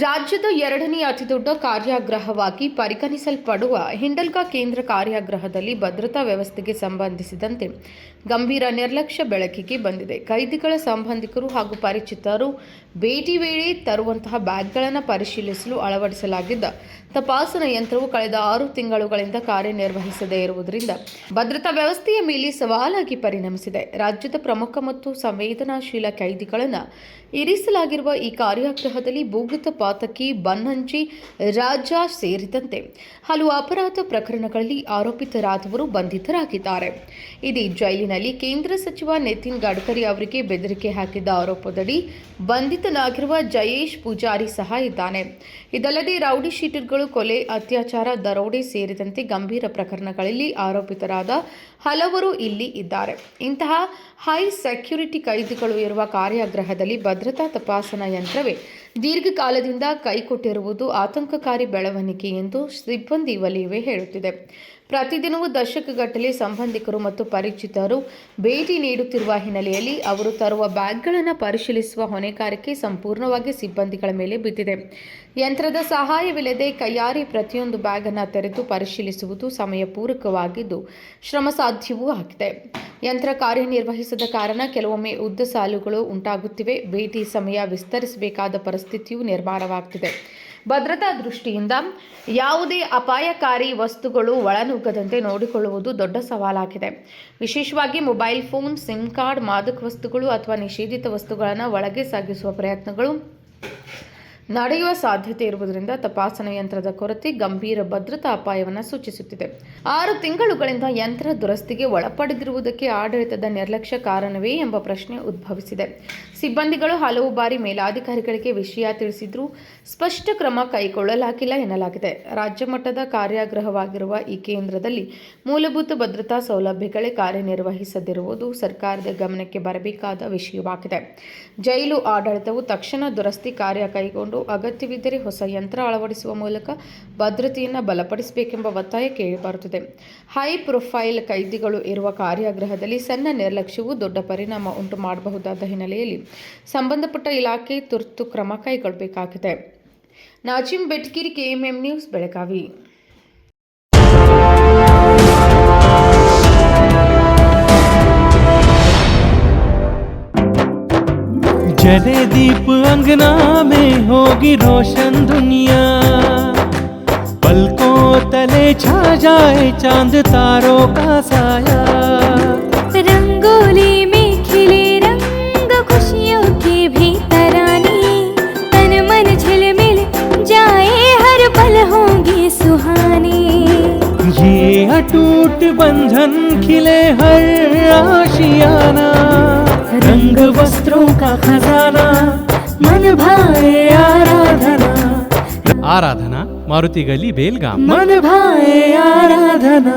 ರಾಜ್ಯದ ಎರಡನೇ ಅತಿದೊಡ್ಡ ಕಾರ್ಯಾಗ್ರಹವಾಗಿ ಪರಿಗಣಿಸಲ್ಪಡುವ ಹಿಂಡಲ್ಗಾ ಕೇಂದ್ರ ಕಾರ್ಯಾಗ್ರಹದಲ್ಲಿ ಭದ್ರತಾ ವ್ಯವಸ್ಥೆಗೆ ಸಂಬಂಧಿಸಿದಂತೆ ಗಂಭೀರ ನಿರ್ಲಕ್ಷ್ಯ ಬೆಳಕಿಗೆ ಬಂದಿದೆ. ಕೈದಿಗಳ ಸಂಬಂಧಿಕರು ಹಾಗೂ ಪರಿಚಿತರು ಭೇಟಿ ವೇಳೆ ತರುವಂತಹ ಬ್ಯಾಗ್ಗಳನ್ನು ಪರಿಶೀಲಿಸಲು ಅಳವಡಿಸಲಾಗಿದ್ದ ತಪಾಸಣಾ ಯಂತ್ರವು ಕಳೆದ 6 ತಿಂಗಳುಗಳಿಂದ ಕಾರ್ಯನಿರ್ವಹಿಸದೇ ಇರುವುದರಿಂದ ಭದ್ರತಾ ವ್ಯವಸ್ಥೆಯ ಮೇಲೆ ಸವಾಲಾಗಿ ಪರಿಣಮಿಸಿದೆ. ರಾಜ್ಯದ ಪ್ರಮುಖ ಮತ್ತು ಸಂವೇದನಾಶೀಲ ಕೈದಿಗಳನ್ನು ಇರಿಸಲಾಗಿರುವ ಈ ಕಾರ್ಯಾಗ್ರಹದಲ್ಲಿ ಭೂಗತ ಪಾತಕಿ, ಬನ್ನಂಜಿ ರಾಜ ಸೇರಿದಂತೆ ಹಲವು ಅಪರಾಧ ಪ್ರಕರಣಗಳಲ್ಲಿ ಆರೋಪಿತರಾದವರು ಬಂಧಿತರಾಗಿದ್ದಾರೆ. ಇದೇ ಜೈಲಿನಲ್ಲಿ ಕೇಂದ್ರ ಸಚಿವ ನಿತಿನ್ ಗಡ್ಕರಿ ಅವರಿಗೆ ಬೆದರಿಕೆ ಹಾಕಿದ್ದ ಆರೋಪದಡಿ ಬಂಧಿತನಾಗಿರುವ ಜಯೇಶ್ ಪೂಜಾರಿ ಸಹ ಇದ್ದಾನೆ. ಇದಲ್ಲದೆ ರೌಡಿ ಶೀಟರ್ಗಳು, ಕೊಲೆ, ಅತ್ಯಾಚಾರ, ದರೋಡೆ ಸೇರಿದಂತೆ ಗಂಭೀರ ಪ್ರಕರಣಗಳಲ್ಲಿ ಆರೋಪಿತರಾದ ಹಲವರು ಇಲ್ಲಿ ಇದ್ದಾರೆ. ಇಂತಹ ಹೈ ಸೆಕ್ಯೂರಿಟಿ ಕೈದಿಗಳು ಇರುವ ಕಾರ್ಯಾಗ್ರಹದಲ್ಲಿ ಭದ್ರತಾ ತಪಾಸಣಾ ಯಂತ್ರವೇ ದೀರ್ಘಕಾಲದಿಂದ ಕೈಕೊಟ್ಟಿರುವುದು ಆತಂಕಕಾರಿ ಬೆಳವಣಿಗೆ ಎಂದು ಸಿಬ್ಬಂದಿ ವಲಯವೇ ಹೇಳುತ್ತಿದೆ. ಪ್ರತಿದಿನವೂ ದಶಕಗಟ್ಟಲೆ ಸಂಬಂಧಿಕರು ಮತ್ತು ಪರಿಚಿತರು ಭೇಟಿ ನೀಡುತ್ತಿರುವ ಹಿನ್ನೆಲೆಯಲ್ಲಿ ಅವರು ತರುವ ಬ್ಯಾಗ್ಗಳನ್ನು ಪರಿಶೀಲಿಸುವ ಹೊಣೆಗಾರಿಕೆ ಸಂಪೂರ್ಣವಾಗಿ ಸಿಬ್ಬಂದಿಗಳ ಮೇಲೆ ಬಿದ್ದಿದೆ. ಯಂತ್ರದ ಸಹಾಯವಿಲ್ಲದೆ ಕೈಯಾರೆ ಪ್ರತಿಯೊಂದು ಬ್ಯಾಗ್ ಅನ್ನು ತೆರೆದು ಪರಿಶೀಲಿಸುವುದು ಸಮಯಪೂರಕವಾಗಿದ್ದು ಶ್ರಮ ಸಾಧ್ಯವೂ ಆಗಿದೆ. ಯಂತ್ರ ಕಾರ್ಯನಿರ್ವಹಿಸದ ಕಾರಣ ಕೆಲವೊಮ್ಮೆ ಉದ್ದ ಸಾಲುಗಳು ಉಂಟಾಗುತ್ತಿವೆ. ಭೇಟಿ ಸಮಯ ವಿಸ್ತರಿಸಬೇಕಾದ ಪರಿಸ್ಥಿತಿಯೂ ನಿರ್ಮಾಣವಾಗುತ್ತಿದೆ. ಭದ್ರತಾ ದೃಷ್ಟಿಯಿಂದ ಯಾವುದೇ ಅಪಾಯಕಾರಿ ವಸ್ತುಗಳು ಒಳನುಗ್ಗದಂತೆ ನೋಡಿಕೊಳ್ಳುವುದು ದೊಡ್ಡ ಸವಾಲಾಗಿದೆ. ವಿಶೇಷವಾಗಿ ಮೊಬೈಲ್ ಫೋನ್, ಸಿಮ್ ಕಾರ್ಡ್, ಮಾದಕ ವಸ್ತುಗಳು ಅಥವಾ ನಿಷೇಧಿತ ವಸ್ತುಗಳನ್ನು ಒಳಗೆ ಸಾಗಿಸುವ ಪ್ರಯತ್ನಗಳು ನಡೆಯುವ ಸಾಧ್ಯತೆ ಇರುವುದರಿಂದ ತಪಾಸಣಾ ಯಂತ್ರದ ಕೊರತೆ ಗಂಭೀರ ಭದ್ರತಾ ಅಪಾಯವನ್ನು ಸೂಚಿಸುತ್ತಿದೆ. 6 ತಿಂಗಳುಗಳಿಂದ ಯಂತ್ರ ದುರಸ್ತಿಗೆ ಒಳಪಡೆದಿರುವುದಕ್ಕೆ ಆಡಳಿತದ ನಿರ್ಲಕ್ಷ್ಯ ಕಾರಣವೇ ಎಂಬ ಪ್ರಶ್ನೆ ಉದ್ಭವಿಸಿದೆ. ಸಿಬ್ಬಂದಿಗಳು ಹಲವು ಬಾರಿ ಮೇಲಾಧಿಕಾರಿಗಳಿಗೆ ವಿಷಯ ತಿಳಿಸಿದ್ರೂ ಸ್ಪಷ್ಟ ಕ್ರಮ ಕೈಗೊಳ್ಳಲಾಗಿಲ್ಲ ಎನ್ನಲಾಗಿದೆ. ರಾಜ್ಯ ಮಟ್ಟದ ಕಾರ್ಯಾಗ್ರಹವಾಗಿರುವ ಈ ಕೇಂದ್ರದಲ್ಲಿ ಮೂಲಭೂತ ಭದ್ರತಾ ಸೌಲಭ್ಯಗಳೇ ಕಾರ್ಯನಿರ್ವಹಿಸದಿರುವುದು ಸರ್ಕಾರದ ಗಮನಕ್ಕೆ ಬರಬೇಕಾದ ವಿಷಯವಾಗಿದೆ. ಜೈಲು ಆಡಳಿತವು ತಕ್ಷಣ ದುರಸ್ತಿ ಕಾರ್ಯ ಕೈಗೊಂಡು ಅಗತ್ಯವಿದ್ದರೆ ಹೊಸ ಯಂತ್ರ ಅಳವಡಿಸುವ ಮೂಲಕ ಭದ್ರತೆಯನ್ನು ಬಲಪಡಿಸಬೇಕೆಂಬ ಒತ್ತಾಯ ಕೇಳಿಬರುತ್ತಿದೆ. ಹೈ ಪ್ರೊಫೈಲ್ ಕೈದಿಗಳು ಇರುವ ಕಾರ್ಯಾಗ್ರಹದಲ್ಲಿ ಸಣ್ಣ ನಿರ್ಲಕ್ಷ್ಯವು ದೊಡ್ಡ ಪರಿಣಾಮ ಉಂಟು ಮಾಡಬಹುದಾದ ಹಿನ್ನೆಲೆಯಲ್ಲಿ ಸಂಬಂಧಪಟ್ಟ ಇಲಾಖೆ ತುರ್ತು ಕ್ರಮ ಕೈಗೊಳ್ಳಬೇಕಾಗಿದೆ. ನಾಜಿಂ ಬೆಟ್ಕಿರಿ, KMM ನ್ಯೂಸ್, ಬೆಳಗಾವಿ. जले दीप अंगना में होगी रोशन दुनिया, पलकों तले छा जाए चांद तारों का साया, रंगोली में खिले रंग खुशियों के भी तराने, तन मन झिलमिल जाए हर पल होंगे सुहाने, ये अटूट बंधन खिले हर आशियाना, रंग वस्त्रों का खजाना, मन भाए आराधना. आराधना, मारुति गली, बेलगाम. मन भाए आराधना.